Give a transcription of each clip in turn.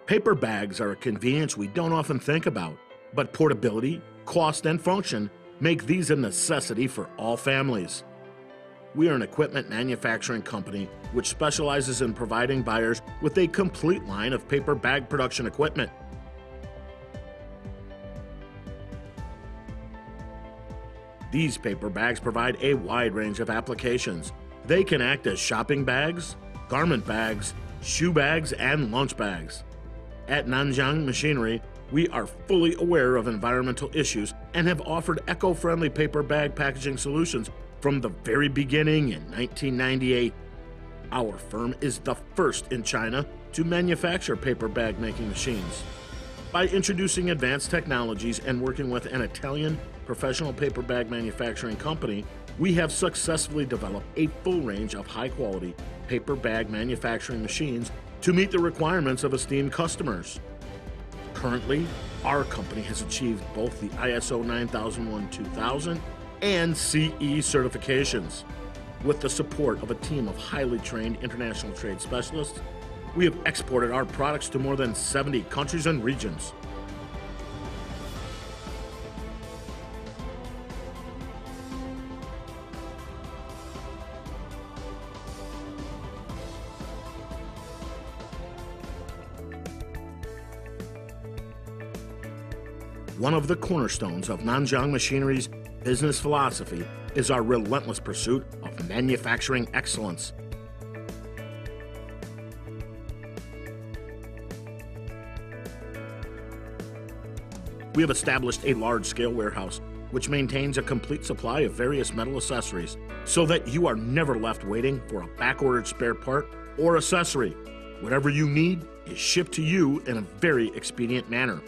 Paper bags are a convenience we don't often think about, but portability, cost, and function make these a necessity for all families. We are an equipment manufacturing company which specializes in providing buyers with a complete line of paper bag production equipment. These paper bags provide a wide range of applications. They can act as shopping bags, garment bags, shoe bags, and lunch bags. At Nanjiang Machinery, we are fully aware of environmental issues and have offered eco-friendly paper bag packaging solutions from the very beginning in 1998. Our firm is the first in China to manufacture paper bag making machines. By introducing advanced technologies and working with an Italian professional paper bag manufacturing company, we have successfully developed a full range of high-quality paper bag manufacturing machines to meet the requirements of esteemed customers. Currently, our company has achieved both the ISO 9001-2000 and CE certifications. With the support of a team of highly trained international trade specialists, we have exported our products to more than 70 countries and regions. One of the cornerstones of Nanjiang Machinery's business philosophy is our relentless pursuit of manufacturing excellence. We have established a large-scale warehouse which maintains a complete supply of various metal accessories so that you are never left waiting for a back-ordered spare part or accessory. Whatever you need is shipped to you in a very expedient manner.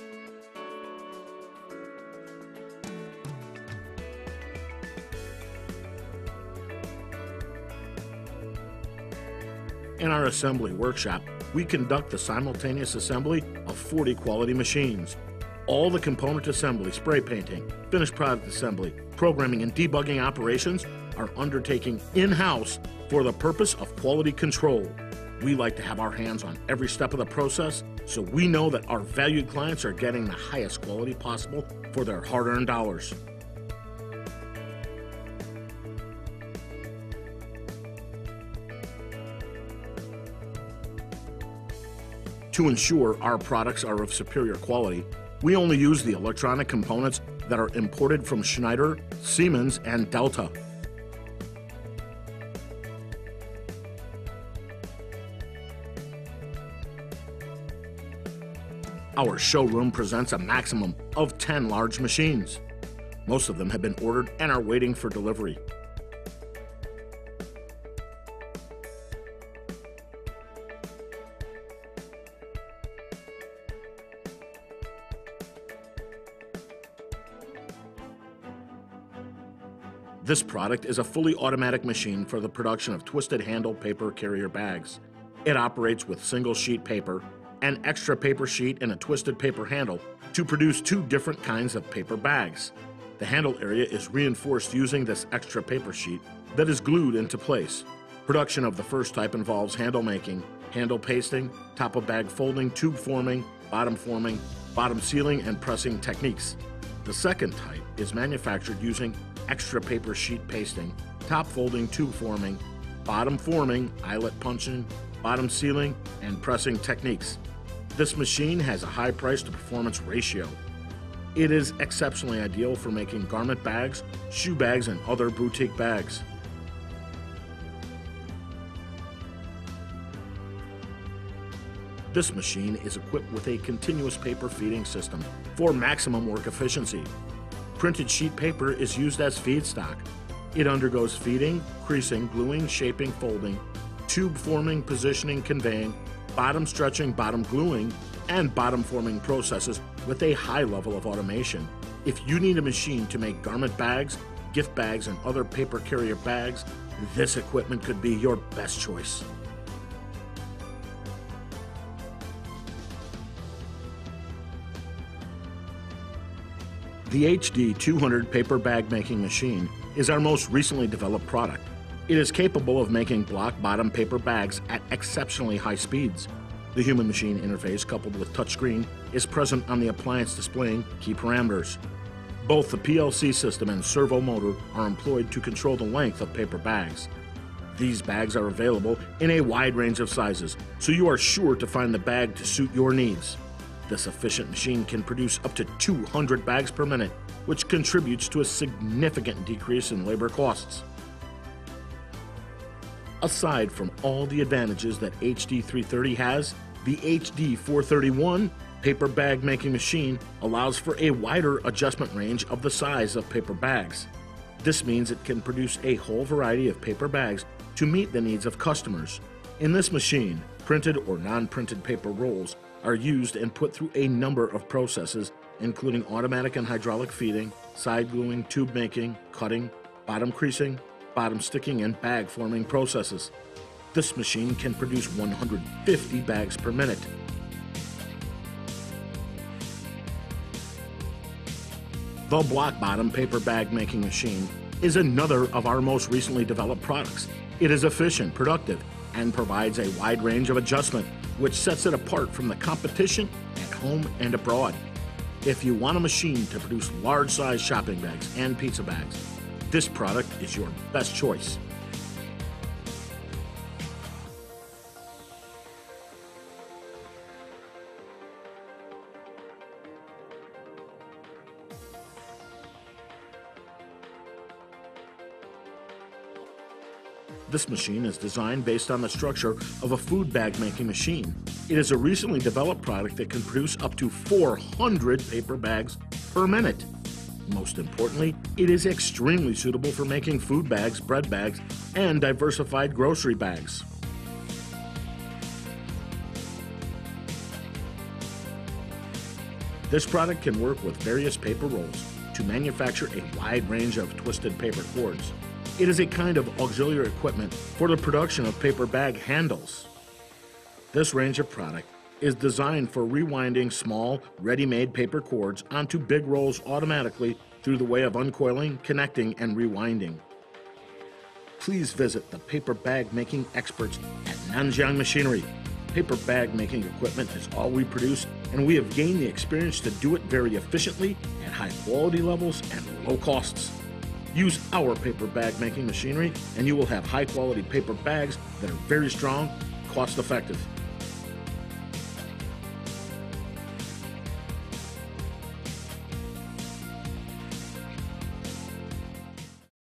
In our assembly workshop, we conduct the simultaneous assembly of 40 quality machines. All the component assembly, spray painting, finished product assembly, programming, and debugging operations are undertaken in-house for the purpose of quality control. We like to have our hands on every step of the process, so we know that our valued clients are getting the highest quality possible for their hard-earned dollars. To ensure our products are of superior quality, we only use the electronic components that are imported from Schneider, Siemens, and Delta. Our showroom presents a maximum of 10 large machines. Most of them have been ordered and are waiting for delivery. This product is a fully automatic machine for the production of twisted handle paper carrier bags. It operates with single sheet paper, an extra paper sheet, and a twisted paper handle to produce two different kinds of paper bags. The handle area is reinforced using this extra paper sheet that is glued into place. Production of the first type involves handle making, handle pasting, top of bag folding, tube forming, bottom sealing, and pressing techniques. The second type is manufactured using extra paper sheet pasting, top folding, tube forming, bottom forming, eyelet punching, bottom sealing, and pressing techniques. This machine has a high price to performance ratio. It is exceptionally ideal for making garment bags, shoe bags, and other boutique bags. This machine is equipped with a continuous paper feeding system for maximum work efficiency. Printed sheet paper is used as feedstock. It undergoes feeding, creasing, gluing, shaping, folding, tube forming, positioning, conveying, bottom stretching, bottom gluing, and bottom forming processes with a high level of automation. If you need a machine to make garment bags, gift bags, and other paper carrier bags, this equipment could be your best choice. The HD200 paper bag making machine is our most recently developed product. It is capable of making block bottom paper bags at exceptionally high speeds. The human-machine interface, coupled with touchscreen, is present on the appliance displaying key parameters. Both the PLC system and servo motor are employed to control the length of paper bags. These bags are available in a wide range of sizes, so you are sure to find the bag to suit your needs. This efficient machine can produce up to 200 bags per minute, which contributes to a significant decrease in labor costs. Aside from all the advantages that HD330 has, the HD431 paper bag making machine allows for a wider adjustment range of the size of paper bags. This means it can produce a whole variety of paper bags to meet the needs of customers. In this machine, printed or non-printed paper rolls are used and put through a number of processes, including automatic and hydraulic feeding, side gluing, tube making, cutting, bottom creasing, bottom sticking, and bag forming processes. This machine can produce 150 bags per minute. The block bottom paper bag making machine is another of our most recently developed products. It is efficient, productive, and provides a wide range of adjustment, which sets it apart from the competition at home and abroad. If you want a machine to produce large-size shopping bags and pizza bags, this product is your best choice. This machine is designed based on the structure of a food bag making machine. It is a recently developed product that can produce up to 400 paper bags per minute. Most importantly, it is extremely suitable for making food bags, bread bags, and diversified grocery bags. This product can work with various paper rolls to manufacture a wide range of twisted paper cords. It is a kind of auxiliary equipment for the production of paper bag handles. This range of product is designed for rewinding small, ready-made paper cords onto big rolls automatically through the way of uncoiling, connecting, and rewinding. Please visit the paper bag making experts at Nanjiang Machinery. Paper bag making equipment is all we produce, and we have gained the experience to do it very efficiently at high quality levels and low costs. Use our paper bag making machinery and you will have high quality paper bags that are very strong, cost effective.